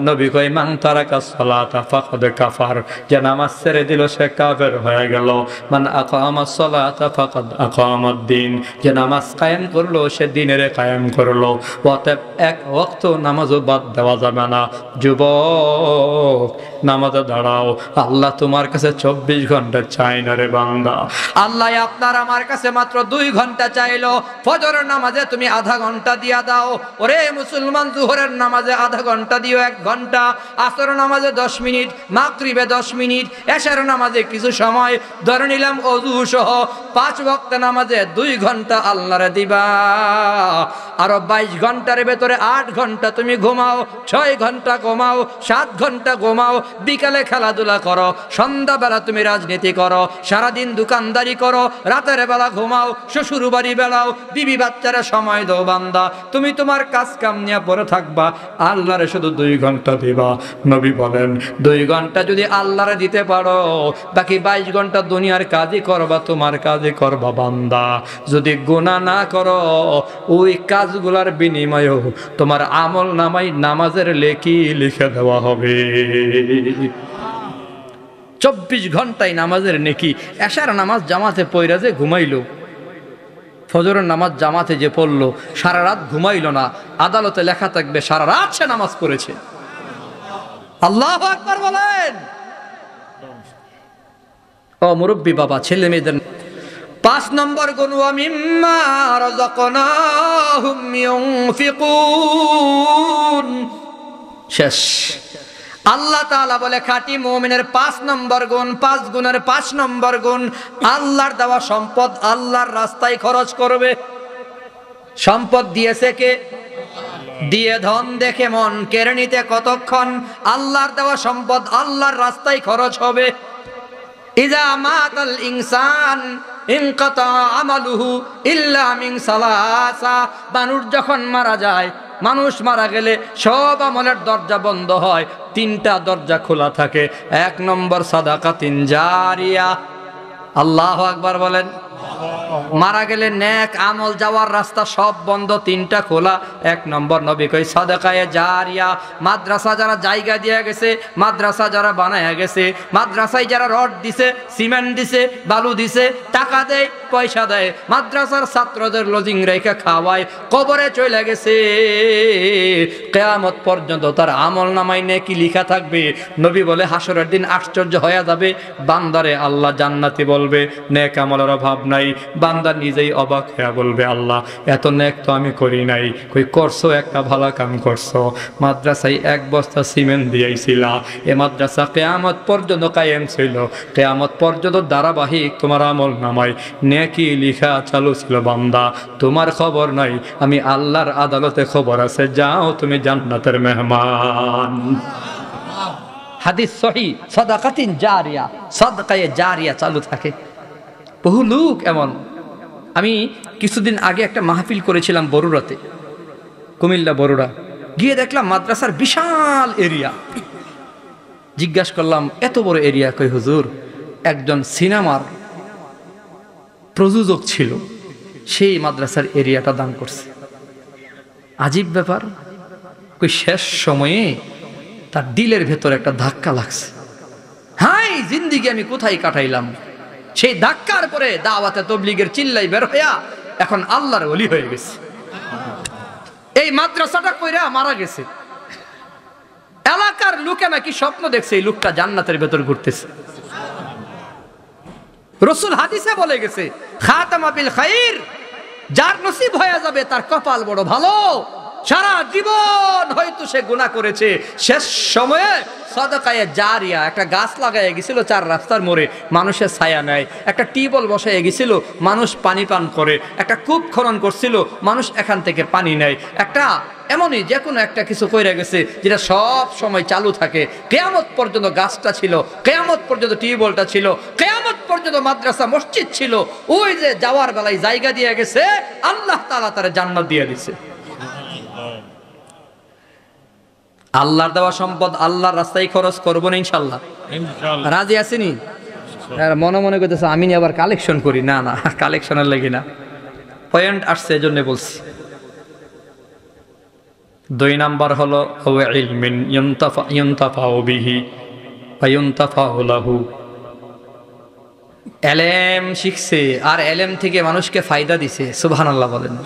নবী কয়, মান তারাকা সালাতা ফাকাদ কাফার, যে নামাজ ছেড়ে দিল সে কাফের হয়ে গেল। মান আকামাস সালাতা ফাকাদ আকামাদ দ্বীন, যে নামাজ কায়েম করলো সে দিনের কায়েম করলো। অতএব এক ওয়াক্ত নামাজও বাদ দেওয়া যাবে না। যুবক নামাজে দাঁড়াও, আল্লাহ তোমার কাছে 24 ঘন্টা চাই না রে বান্দা। আল্লাহ আপনার আমার কাছে মাত্র 2 ঘন্টা চাইলো। ফজরের নামাজে তুমি আধা ঘন্টা দিয়া দাও, ওরে মুসলমান জোহরের নামাজে আধা ঘন্টা দিও, 1 ঘন্টা। আসর নামাজে 10 মিনিট, মাগরিবে 10 মিনিট, এশার নামাজে কিছু সময়, ধরে নিলাম ওযু সহ 5 ওয়াক্ত নামাজে 2 ঘন্টা আল্লাহরে দিবা। আরো 22 ঘন্টার ভেতরে 8 ঘন্টা তুমি ঘুমাও, 6 ঘন্টা ঘুমাও, 7 ঘন্টা ঘুমাও, বিকালে খেলাধুলা করো, সন্ধ্যাবেলা তুমি রাজনীতি করো, সারাদিন দোকানদারি করো, রাতের বেলা ঘুমাও, শ্বশুর বাড়ি বেলাও, বিবি বাচ্চারা সময় দাও বান্দা। তুমি তোমার কাজ কাম নিয়ে পড়ে থাকবা, আল্লাহরে শুধু 2 ঘন্টা দিবা। নবী বলেন 2 ঘন্টা যদি আল্লাহরে দিতে পারো, বাকি 22 ঘন্টা দুনিয়ার কাজই করবা, তোমার কাজই করবা বান্দা। যদি গুনাহ না করো, ওই কাজগুলার বিনিময়েও তোমার আমল নামাই নামাজের লেখি লিখে দেওয়া হবে। 24 ঘন্টায় নামাজের নেকি। এশার নামাজ জামাতে পয়রা যে ঘুমাইলো, ফজরের নামাজ জামাতে যে পড়লো, সারা রাত ঘুমাইলো না, আদালতে লেখা থাকবে সারা রাত সে নামাজ পড়েছে। আল্লাহু আকবার বলেন। ও মুরব্বী বাবা, ছেলে মেয়েদের 5 নম্বর গুণ, ওয়া মিম্মা রাযাকনাহুম ইউনফিকুন। শেষ। আল্লাহ তাআলা বলে খাঁটি মুমিনের 5 নম্বর গুণ, 5 গুণের 5 নম্বর গুণ, আল্লাহর দেওয়া সম্পদ আল্লাহর রাস্তায় খরচ করবে। সম্পদ দিয়েছে কে? দিয়ে ধন দেখে মন কেড়ে নিতে কতক্ষণ? আল্লাহর দেওয়া সম্পদ আল্লাহর রাস্তায় খরচ হবে। ইজা মাতাল ইনসান ইনকাতা আমালুহু ইল্লা মিন সালাসা। মানুষ যখন মারা যায়, মানুষ মারা গেলে সব আমলের দরজা বন্ধ হয়, 3টা দরজা খোলা থাকে। 1 নম্বর সাদাকাতিন জারিয়া। আল্লাহু আকবার বলেন। মারা গেলে নেক আমল যাওয়ার রাস্তা সব বন্ধ, 3টা খোলা। 1 নম্বর নবী কই সাদাকায়ে জারিয়া। মাদ্রাসা যারা জায়গা দিয়ে গেছে, মাদ্রাসা যারা বানায়া গেছে, মাদ্রাসায় যারা রড দিছে, সিমেন্ট দিছে, বালু দিছে, টাকা দেয়, পয়সা দেয়, মাদ্রাসার ছাত্রদের লজিং রেখে খাওয়ায়, কবরে চলে গেছে, কিয়ামত পর্যন্ত তার আমল নামায় নেকি লেখা থাকবে। নবী বলে হাসরের দিন আশ্চর্য হয়ে যাবে, বান্দারে আল্লাহ জান্নাতি বলবে, নেক আমলের অভাব নাই, বান্দা নিজেই অবাক হয়ে বলবে, আল্লাহ এত নেক তো আমি করি নাই। কই করছো, একটা ভালো কাম করছো। মাদ্রাসায় 1 বস্তা সিমেন্ট দিয়েছিলা, এ মাদ্রাসা কিয়ামত পর্যন্ত কায়েম ছিল, কিয়ামত পর্যন্ত ধারাবাহিক তোমার আমল নামায় নেকি লিখা চালু ছিল। বান্দা তোমার খবর নাই, আমি আল্লাহর আদালতে খবর আছে, যাও তুমি জান্নাতের মেহমান। হাদিস সহিহ, সাদাকাতিন জারিয়া, সাদকায়ে জারিয়া চালু থাকে। বহু লোক এমন। আমি কিছুদিন আগে একটা মাহফিল করেছিলাম বরুড়াতে, কুমিল্লা বরুড়া। গিয়ে দেখলাম মাদ্রাসার বিশাল এরিয়া। জিজ্ঞাসা করলাম এত বড় এরিয়া? কই হুজুর, একজন সিনেমার প্রযোজক ছিল, সেই মাদ্রাসার এরিয়াটা দান করছে। আজীব ব্যাপার। কই শেষ সময়ে তার দিলের ভেতর একটা ধাক্কা লাগছে। হাই জিন্দিগি আমি কোথায় কাটাইলাম। সেই ধাক্কার পরে দাওয়াতে তবলিগের চিল্লাই বের হইয়া এখন আল্লাহর ওলি হয়ে গেছে। এই মাদ্রাসাটা কইরা মারা গেছে। এলাকার লোকে নাকি স্বপ্ন দেখছে এই লোকটা জান্নাতের ভেতর ঘুরতেছে। রাসূল হাদিসে বলে গেছে, খাতামা বিল খাইর, যার নসিব হয়ে যাবে তার কপাল বড় ভালো। সারা জীবন হয়তো সে গুনাহ করেছে, শেষ সময়ে সাদাকায়ে জারিয়া, একটা গাছ লাগাইয়া গেছিল 4 রাস্তার মোড়ে, মানুষের ছায়া নেয়। একটা টিউবওয়েল বসাইয়া গেছিল, মানুষ পানি পান করে। একটা কূপ খনন করছিল, মানুষ এখান থেকে পানি নেয়। একটা এমনই যে কোনো একটা কিছু কইরা গেছে যেটা সব সময় চালু থাকে। কিয়ামত পর্যন্ত গাছটা ছিল, কিয়ামত পর্যন্ত টিউবওয়েলটা ছিল, কিয়ামত পর্যন্ত মাদ্রাসা মসজিদ ছিল। ওই যে যাওয়ার বেলায় জায়গা দিয়ে গেছে, আল্লাহ তাআলা তারে জান্নাত দিয়ে দিছে। আল্লাহর দেওয়া সম্পদ আল্লাহর রাস্তায় খরচ করবো না ইনশাল্লাহ। ইনশাআল্লাহ। রাজি আসেনি? মনে মনে করতেছে আমি আবার কালেকশন করি। না না, কালেকশনের লাগি না, পয়েন্ট আসছে এজন্য বলছি। 2 নাম্বার হলো ইলমিন ইউনতাফাউ বিহি ওয়া ইউনতাফাউ লাহু। এলেম শিখছে আর এলেম থেকে মানুষকে ফায়দা দিছে। সুবহানাল্লাহ বলেন।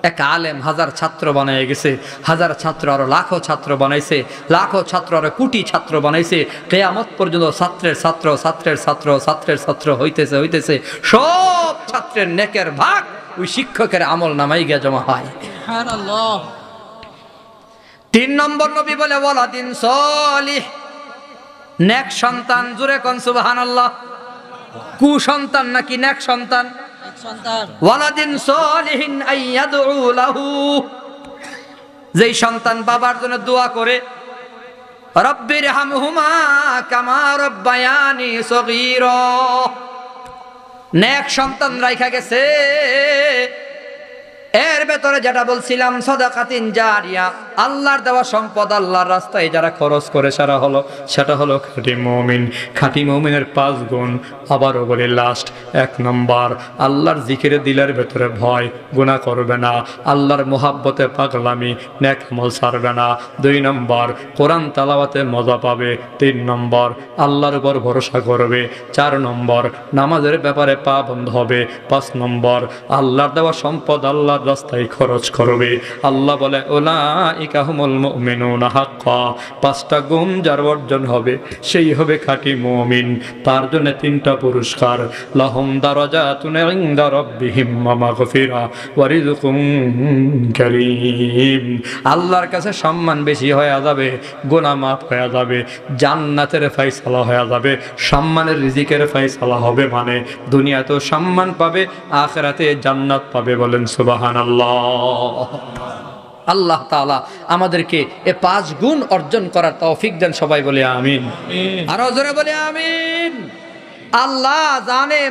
এক আলেম 1000 ছাত্র বানায় গেছে, 1000 ছাত্র আরো লাখো ছাত্র বানাইছে, লাখো ছাত্র আরো কোটি ছাত্র বানাইছে। কিয়ামত পর্যন্ত ছাত্রের ছাত্র, ছাত্রের ছাত্র, ছাত্রের ছাত্র হইতেছে হইতেছে। সব ছাত্রের নেকের ভাগ ওই শিক্ষকের আমল নামাই গিয়ে জমা হয়। সুবহানাল্লাহ। 3 নম্বর নবী বলে ওয়ালাদিন সলিহ, নেক সন্তান। জোরে কোন সুবহানাল্লাহ। কুসন্তান নাকি নেক সন্তান? ওয়ালাদিন সলিহিন আইয়াদউ লাহু, যেই সন্তান বাবার জন্য দোয়া করে, রব্বির হামহুমা কামা রব্বায়ানি সগীরা। নেক সন্তান রাইখা গেছে। এর ভেতরে যেটা বলছিলাম সাদাকাতিন জারিয়া, আল্লাহর দেওয়া সম্পদ আল্লাহর রাস্তায় যারা খরচ করে সারা হলো, সেটা হলো খাঁটি মুমিন। খাঁটি মুমিনের 5 গুণ। আবারও বলি লাস্ট 1 নম্বর, আল্লাহর জিকিরে দিলের ভেতরে ভয়, গুনাহ করবে না। আল্লাহর মোহাব্বতে পাগলামি, নেক আমল ছাড়বে না। 2 নম্বর, কোরআন তেলাওয়াতে মজা পাবে। 3 নম্বর, আল্লাহর উপর ভরসা করবে। 4 নম্বর, নামাজের ব্যাপারে পা বন্ধ হবে। 5 নম্বর, আল্লাহর দেওয়া সম্পদ আল্লাহর রাস্তায় খরচ করবে। আল্লাহ বলে উলাইকা হুমুল মুমিনুনা হাক্কা। 5টা গুণ যার অর্জন হবে সেই হবে খাঁটি মুমিন। তার জন্য 3টা পুরস্কার, লাহুম দারাজাতুন ইনদা রাব্বিহিম ওয়া মাগফিরা ওয়া রিজকুম কারীম। আল্লাহর কাছে সম্মান বেশি হয়ে যাবে, গুনাহ মাফ হয়ে যাবে, জান্নাতের ফয়সালা হয়ে যাবে, সম্মানের রিজিকের ফয়সালা হবে। মানে দুনিয়াতেও সম্মান পাবে, আখিরাতে জান্নাত পাবে। বলেন সুবহানাল্লাহ। আল্লাহ তাআলা আমাদেরকে এই 5 গুণ অর্জন করার তৌফিক দেন। সবাই বলে আমিন। আরো জোরে বলে আমিন। আল্লাহ জানে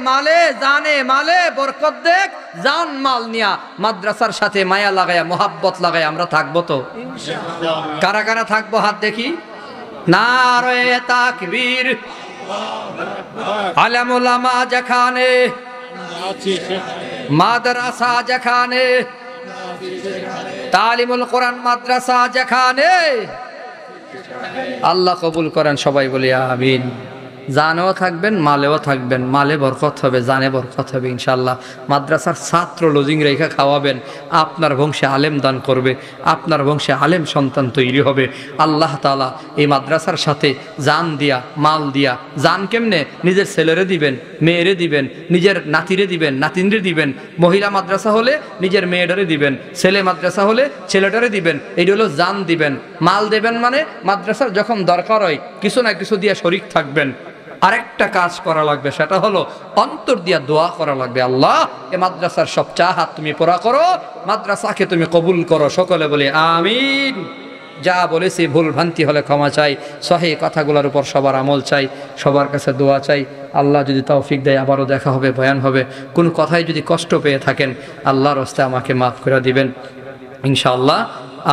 মালে বরকত দেখ। জান মাল নিয়া মাদ্রাসার সাথে মায়া লাগায়া, মোহাব্বত লাগায়া আমরা থাকবো তো ইনশাআল্লাহ। কারা কারা থাকবো হাত দেখি। নারে তাকবীর। আলেম ওলামা যেখানে, মাদ্রাসা যেখানে, তালিমুল কোরআন মাদ্রাসা যেখানে, আল্লাহ কবুল করেন। সবাই বলি আমিন। জানেও থাকবেন, মালেও থাকবেন। মালে বরকত হবে, জানে বরকত হবে ইনশাআল্লাহ। মাদ্রাসার ছাত্র লজিং রেখা খাওয়াবেন, আপনার বংশে আলেম দান করবে, আপনার বংশে আলেম সন্তান তৈরি হবে। আল্লাহ তাআলা এই মাদ্রাসার সাথে জান দিয়া, মাল দিয়া, জান কেমনে? নিজের ছেলেরে দিবেন, মেয়েরে দিবেন, নিজের নাতিরে দিবেন, নাতিনরে দিবেন। মহিলা মাদ্রাসা হলে নিজের মেয়েটারে দিবেন, ছেলে মাদ্রাসা হলে ছেলেটারে দিবেন। এইটা হলো জান দিবেন। মাল দেবেন মানে মাদ্রাসার যখন দরকার হয় কিছু না কিছু দিয়ে শরিক থাকবেন। আরেকটা কাজ করা লাগবে, সেটা হলো অন্তর দিয়া দোয়া করা লাগবে, আল্লাহ এ মাদ্রাসার সব চাহাত তুমি পুরা করো, মাদ্রাসাকে তুমি কবুল করো। সকলে বলে আমিন। যা বলেছি ভুল ভ্রান্তি হলে ক্ষমা চাই, সহি কথাগুলোর উপর সবার আমল চাই, সবার কাছে দোয়া চাই। আল্লাহ যদি তৌফিক দেয় আবারও দেখা হবে, বয়ান হবে। কোনো কথায় যদি কষ্ট পেয়ে থাকেন আল্লাহর রাস্তায় আমাকে মাফ করে দিবেন ইনশাআল্লাহ।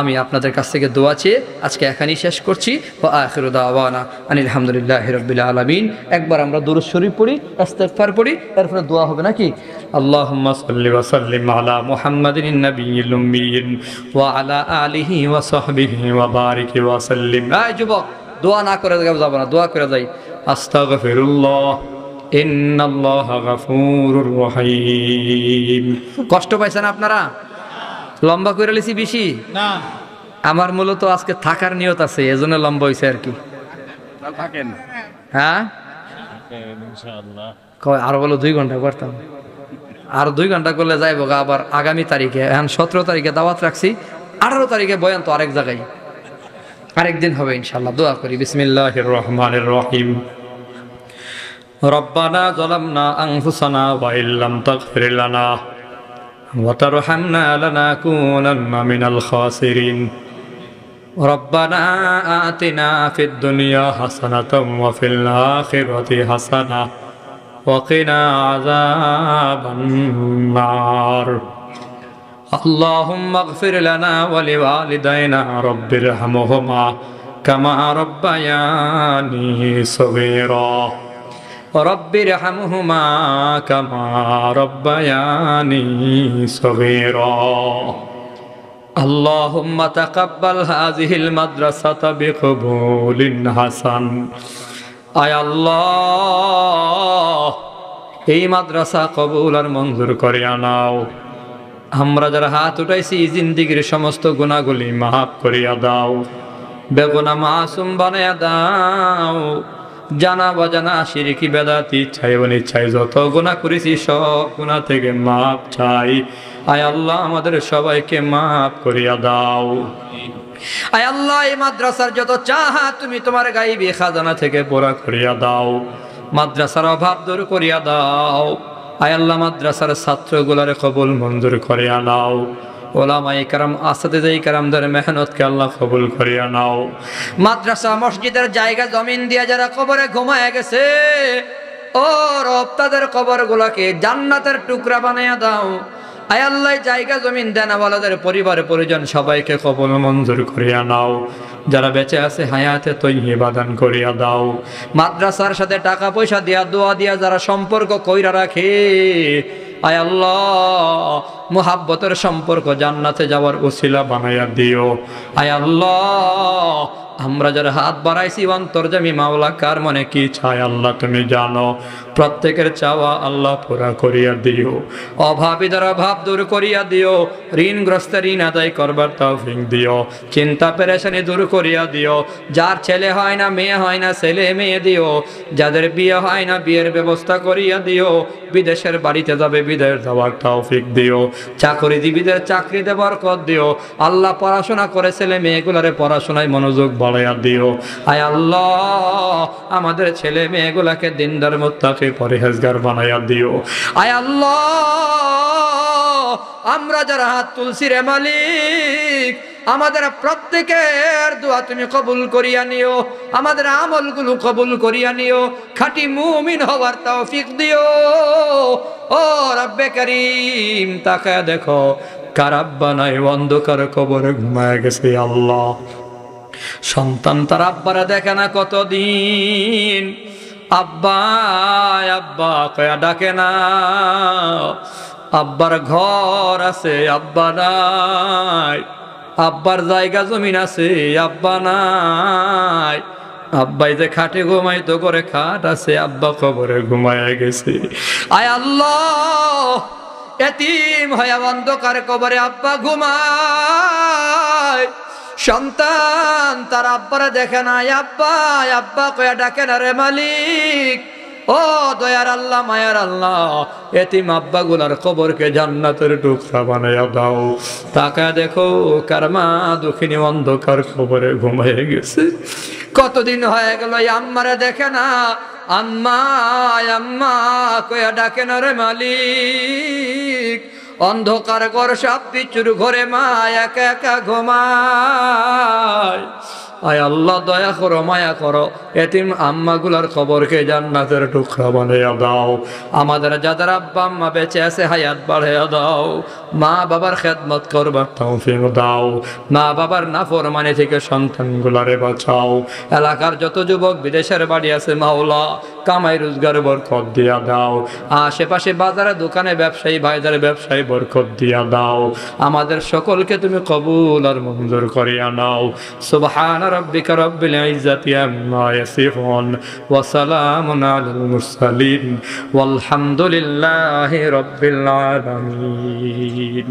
আমি আপনাদের কাছ থেকে দোয়া চেয়ে আজকে এখানেই শেষ করছি। ওয়া আখিরু দাওয়ানা আনিল হামদুলিল্লাহি রাব্বিল আলামিন। একবার আমরা দুরূদ শরীফ পড়ি, ইস্তিগফার পড়ি, এরপরে দোয়া হবে নাকি? আল্লাহুম্মা সাল্লি ওয়া সাল্লিম আলা মুহাম্মাদিন নাবিয়্যিল উম্মিয়্যিন ওয়া আলা আলিহি ওয়া সাহবিহি ওয়া বারিক ওয়া সাল্লিম। এই যুবক, দোয়া না করে যাব না, দোয়া করে যাই। আস্তাগফিরুল্লাহ ইন্নাল্লাহা গাফুরুর রহিম। কষ্ট পাইছেন আপনারা? লম্বা করে লিছি বেশি না আমার মূলত আজকে থাকার নিয়ত আছে, এজন্য লম্বা হয়েছে আর কি। থাকেন হ্যাঁ ইনশাআল্লাহ। কয় আরো বলো 2 ঘন্টা করতাম, আর 2 ঘন্টা করলে যাইব গা। আবার আগামী তারিখে, এখন 17 তারিখে দাওয়াত রাখছি, 18 তারিখে বয়ান তো আরেক জায়গায়, আরেকদিন হবে ইনশাআল্লাহ। দোয়া করি। বিসমিল্লাহির রহমানির রহিম। রব্বানা যালামনা আনফুসানা ওয়া ইল্লাম তাগফির লানা ওয়া তারহামনা লানাকুনান্না মিনাল খাসিরিন। রব্বানা আতিনা ফিদ দুনিয়া হাসানাতাম ওয়া ফিল আখিরাতি হাসানাহ ওয়া কিনা আযাবান নার। আল্লাহুম্মা ইগফির লানা ওয়া লিওয়ালিদাইনা রাব্বিরহামহুমা কামা রাব্বায়ানি সগীরা। রাব্বিরহামহুমা কামা রাব্বায়ানি সগীরা। আল্লাহুম্মা তাকাব্বাল হাযিহিল মাদ্রাসাতা বিকবুলিন হাসান। আয় আল্লাহ, এই মাদ্রাসা কবুল আর মঞ্জুর করিয়া নাও। আমরা যারা হাত উঠাইছি জিন্দিগির সমস্ত গুনাহগুলি মাফ করিয়া দাও, বেগুনা মাসুম বানাইয়া দাও। জানা বাজানা শিরকি বেদাতি ইচ্ছায় অনিচ্ছায় যত গুনাহ করেছি সব গুনাহ থেকে মাফ চাই। আয় আল্লাহ, আমাদের সবাইকে মাফ করিয়া দাও। আয় আল্লাহ, এই মাদ্রাসার যত চাহা তুমি তোমার গাইবী খাজানা থেকে পুরা করিয়া দাও। মাদ্রাসার অভাব দূর করিয়া দাও। আয় আল্লাহ, মাদ্রাসার ছাত্রগুলারে কবুল মঞ্জুর করিয়া নাও। ওলামায়ে কেরাম, আসাতিজায়ে কেরামদের মেহনতকে আল্লাহ কবুল করিয়া নাও। মাদ্রাসা মসজিদের জায়গা জমিন দিয়া যারা কবরে ঘুমায় গেছে, ও রব, তাদের কবরগুলোকে জান্নাতের টুকরা বানাইয়া দাও। আয় আল্লাহ, জায়গা জমিন দেনাওয়ালাদের পরিবার পরিজন সবাইকে কবুল মঞ্জুর করিয়া নাও। যারা বেঁচে আছে হায়াতে তৈয়বা দান করিয়া দাও। মাদ্রাসার সাথে টাকা পয়সা দিয়া, দোয়া দিয়া যারা সম্পর্ক কইরা রাখে, আয় আল্লাহ, মুহাব্বতের সম্পর্ক জান্নাতে যাওয়ার উসিলা বানাইয়া দিও। আয় আল্লাহ, আমরা যারা হাত বাড়াইছি অন্তর্যামী মাওলা কার মনে কি চায় আল্লাহ তুমি জানো। প্রত্যেকের চাওয়া আল্লাহ পুরা করিয়া দিও। অভাবীদের অভাব দূর করিয়া দিও। ঋণগ্রস্তের ঋণ আদায় করবার তৌফিক দিও। চিন্তা পেরেশানি দূর করিয়া দিও। যার ছেলে হয় না, মেয়ে হয় না, ছেলে মেয়ে দিও। যাদের বিয়ে হয় না, বিয়ের ব্যবস্থা করিয়া দিও। বিদেশের বাড়িতে যাবে, বিদেশ যাওয়ার তৌফিক দিও। চাকরিজীবীদের চাকরিতে বরকত দিও। আল্লাহ, পড়াশোনা করে ছেলে মেয়েগুলারে পড়াশোনায় মনোযোগ বাড়াইয়া দিও। আয় আল্লাহ, আমাদের ছেলে মেয়েগুলাকে দিনদার মুত্তাকি পরহেজগার বানাইয়া দিও। আয় আল্লাহ, আমরা যারা হাত তুলছি রে মালিক, আমাদের প্রত্যেকের দোয়া তুমি কবুল করিয়া নিও। আমাদের আমলগুলো কবুল করিয়া নিও। খাঁটি মুমিন হওয়ার তৌফিক দিও। ও রব্বে করিম, তাকায় দেখো কার আব্বা নাই, অন্ধকার কবরে ঘুমায় গেছে। আল্লাহ, সন্তান তার আব্বারা দেখে না কতদিন। আব্বা আব্বা কয়া ডাকে না। আব্বার ঘর আছে, আব্বা নাই। আব্বার জায়গা জমিন আছে, আব্বা নাই। আব্বাই যে খাটে ঘুমাইতো করে খাট আছে, আব্বা কবরে ঘুমায় গেছে। আয় আল্লাহ, এতিম হয়ে অন্ধকার কবরে আব্বা ঘুমায়, সন্তান তার আব্বারে দেখে না, আব্বা আব্বা কয়া ডাকে না রে মালিক। ও দয়ার আল্লাহ, মায়ার আল্লাহ, এতিম আব্বা গুলার কবরকে জান্নাতের টুকরা বানাইয়া দাও। তাকায় দেখো কারমা দুঃখিনী অন্ধকার কবরে ঘুমায় গেছে। কতদিন হয়ে গেল আম্মারে দেখে না, আম্মা আম্মা কয়া ডাকে না রে মালিক। অন্ধকার ঘর সব পিছুর ঘরে মা একা একা ঘুমায়। আয় আল্লাহ দয়া করো, মায়া করো, এতিম আম্মা গুলার খবরকে জান্নাতের টুকরা বানাইয়া দাও। আমাদের যাদের আব্বা আম্মা বেঁচে আছে হায়াত বাড়াইয়া দাও। মা বাবার খেদমত করবার তৌফিক দাও। মা বাবার নাফরমানি থেকে সন্তান গুলারে বাঁচাও। এলাকার যত যুবক বিদেশের বাড়ি আছে মাওলা কামাই রোজগার বরকত দিয়া দাও। আশেপাশে বাজারে দোকানে ব্যবসায়ী ভাইদের ব্যবসায়ী বরকত দিয়া দাও। আমাদের সকলকে তুমি কবুল আর মঞ্জুর করিয়া নাও। সুবহান ربك رب العزة عما يصفون وسلام على المرسلين والحمد لله رب العالمين।